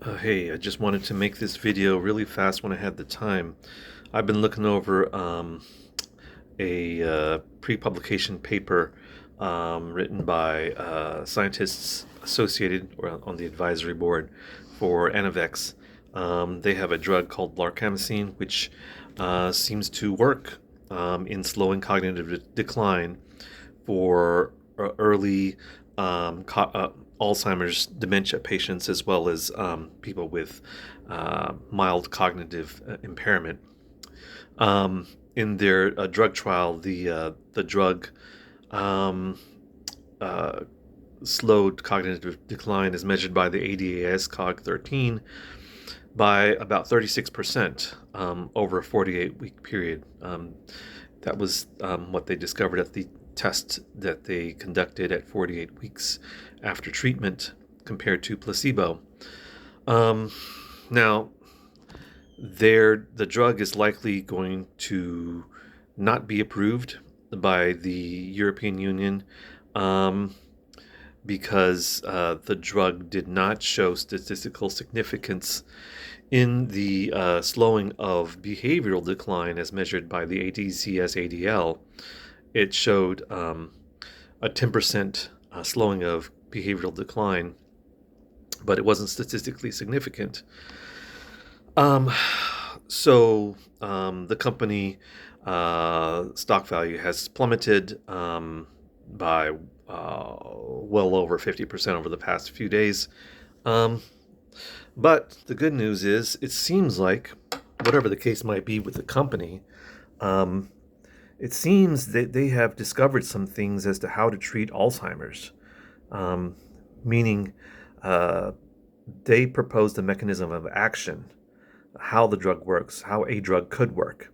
Hey, I just wanted to make this video really fast when I had the time. I've been looking over a pre-publication paper written by scientists associated or on the advisory board for Anavex. They have a drug called blarcamesine, which seems to work in slowing cognitive decline for early Alzheimer's dementia patients, as well as people with mild cognitive impairment. In their drug trial, the drug um, uh, slowed cognitive decline as measured by the ADAS-Cog13 by about 36% over a 48-week period. That was what they discovered at the test that they conducted at 48 weeks after treatment compared to placebo. Um, Now, the drug is likely going to not be approved by the European Union um, because the drug did not show statistical significance in the slowing of behavioral decline as measured by the ADCS-ADL. It showed a 10% slowing of behavioral decline, but it wasn't statistically significant. Um, the company stock value has plummeted by well over 50% over the past few days. Um, but the good news is, it seems like, whatever the case might be with the company, um, it seems that they have discovered some things as to how to treat Alzheimer's, um, meaning uh, they proposed a mechanism of action, how the drug works, how a drug could work,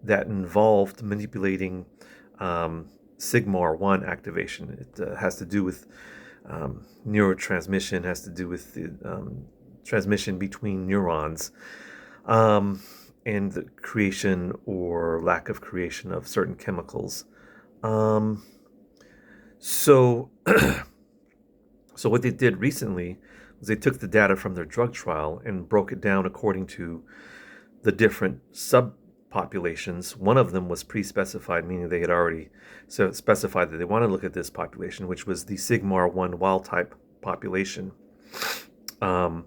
that involved manipulating sigma-1 activation. It has to do with neurotransmission, has to do with the transmission between neurons, um, and the creation or lack of creation of certain chemicals. Um, so, so what they did recently was they took the data from their drug trial and broke it down according to the different subpopulations. One of them was pre-specified, meaning they had already specified that they want to look at this population, which was the sigma-1 wild-type population. Um,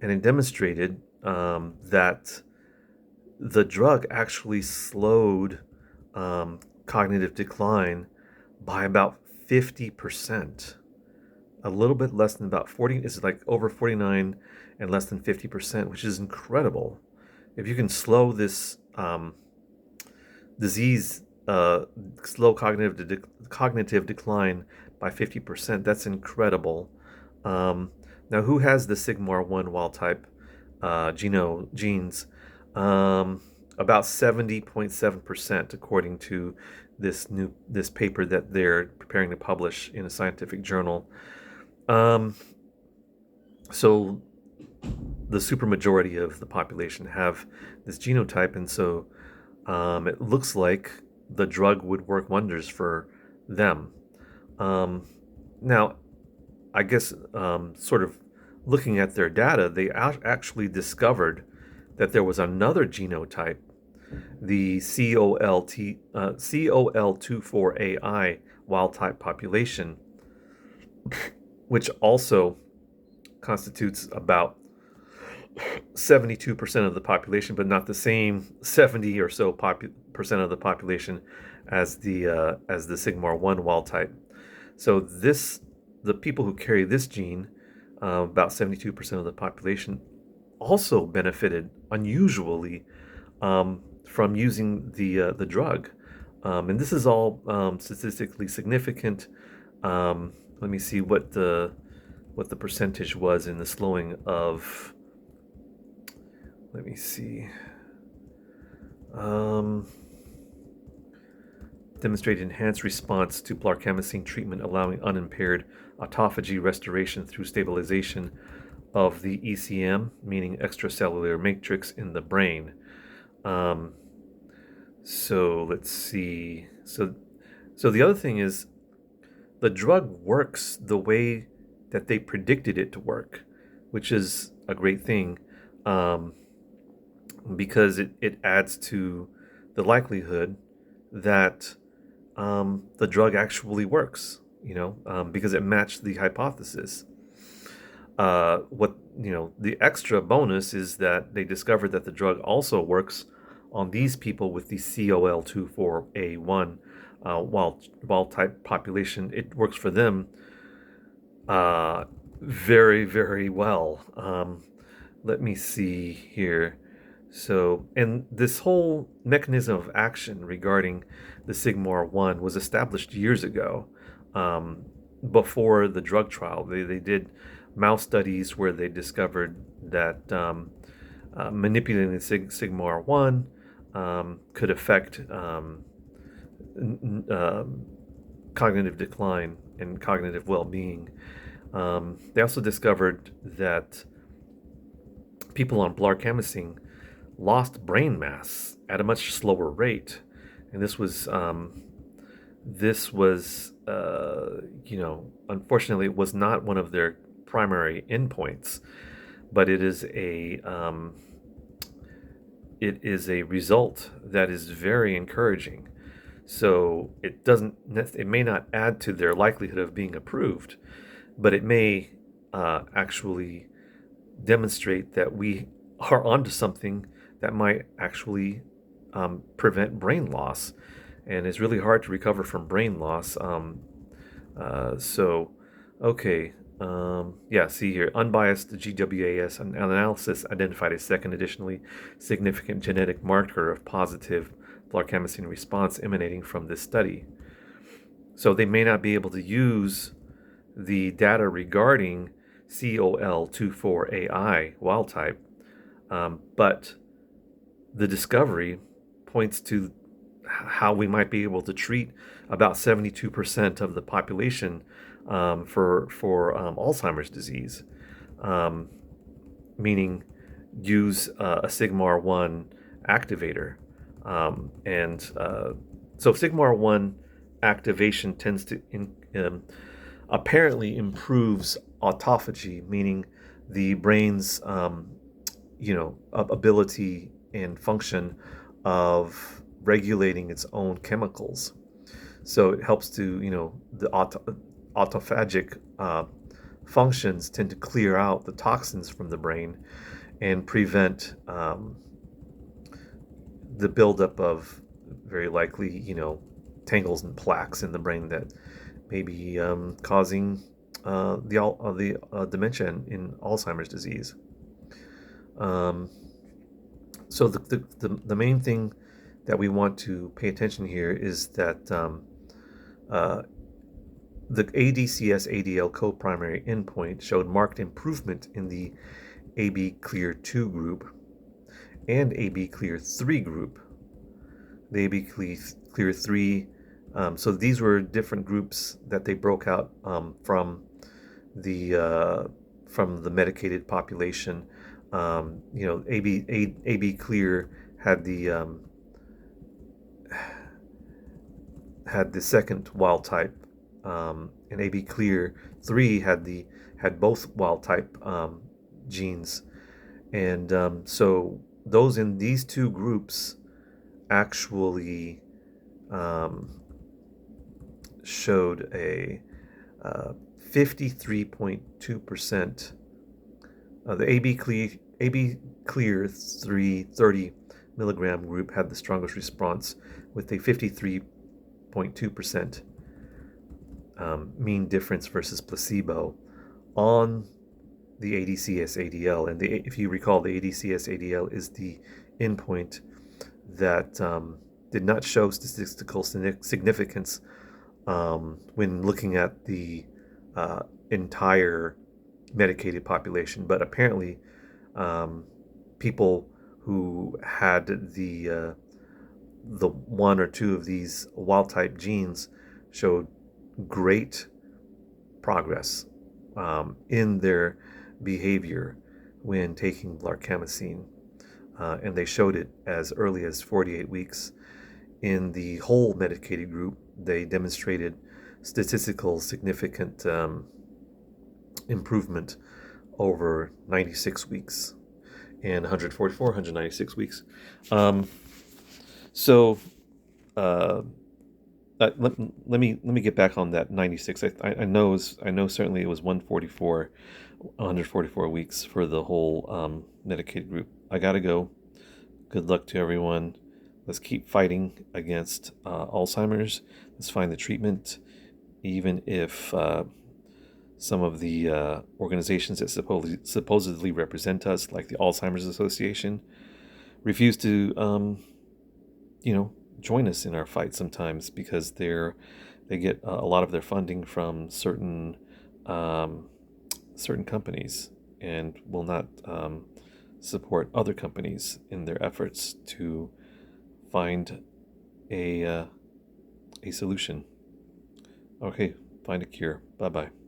and it demonstrated that the drug actually slowed cognitive decline by about 50%. A little bit less than about 40, is like over 49 and less than 50%, which is incredible. If you can slow this disease, slow cognitive decline by 50%, that's incredible. Now, who has the sigma-1 wild type genes? About 70.7%, according to this paper that they're preparing to publish in a scientific journal. So the supermajority of the population have this genotype, and so it looks like the drug would work wonders for them. Now, I guess sort of looking at their data, they actually discovered that there was another genotype, the COL24AI wild type population, which also constitutes about 72% of the population, but not the same 70 or so percent of the population as the sigma-1 wild type. So the people who carry this gene, about 72% of the population, also benefited unusually from using the drug, and this is all statistically significant. Let me see what the percentage was in the slowing of. Let me see. Demonstrated enhanced response to blarcamesine treatment, allowing unimpaired autophagy restoration through stabilization of the ECM, meaning extracellular matrix in the brain. So let's see. So the other thing is, the drug works the way that they predicted it to work. which is a great thing, um, because it adds to the likelihood that the drug actually works, because it matched the hypothesis. What the extra bonus is that they discovered that the drug also works on these people with the COL24A1 wild type population. It works for them very, very well. Let me see here. So, and this whole mechanism of action regarding the sigma-1 was established years ago, before the drug trial. They did mouse studies where they discovered that manipulating the sigma-1 could affect cognitive decline and cognitive well-being. They also discovered that people on blarcamesine lost brain mass at a much slower rate, and this was unfortunately, it was not one of their primary endpoints, but it is a result that is very encouraging. So it may not add to their likelihood of being approved, but it may actually demonstrate that we are onto something that might actually prevent brain loss. And it's really hard to recover from brain loss. Okay. See here. Unbiased GWAS analysis identified a second additionally significant genetic marker of positive blarcamesine response emanating from this study. So they may not be able to use the data regarding COL24AI wild type, but the discovery points to how we might be able to treat about 72% of the population for Alzheimer's disease, meaning use a sigma-1 activator. So sigma-1 activation tends to apparently improves autophagy, meaning the brain's ability and function of regulating its own chemicals. So it helps to, the autophagic functions tend to clear out the toxins from the brain and prevent the buildup of very likely, tangles and plaques in the brain that may be causing the dementia in Alzheimer's disease. So the main thing that we want to pay attention here is that the ADCS-ADL co-primary endpoint showed marked improvement in the AB Clear 2 group and AB Clear 3 group. The AB Clear 3, so these were different groups that they broke out from the medicated population. AB Clear had the second wild type, and AB Clear 3 had both wild type genes, and so those in these two groups actually showed a 53.2%. The AB Clear 330 milligram group had the strongest response with a 53.2% mean difference versus placebo on the ADCS-ADL. And if you recall, the ADCS-ADL is the endpoint that did not show statistical significance when looking at the entire medicated population, but apparently people who had the one or two of these wild type genes showed great progress in their behavior when taking blarcamesine, and they showed it as early as 48 weeks. In the whole medicated group, they demonstrated statistical significant improvement over 96 weeks and 144, 196 weeks. Um, so uh, let me get back on that 96. I know certainly it was 144 weeks for the whole medicated group. I gotta go. Good luck to everyone. Let's keep fighting against Alzheimer's. Let's find the treatment, even if some of the organizations that supposedly represent us, like the Alzheimer's Association, refuse to, join us in our fight sometimes because they get a lot of their funding from um, certain companies and will not support other companies in their efforts to find a solution. Okay, find a cure. Bye bye.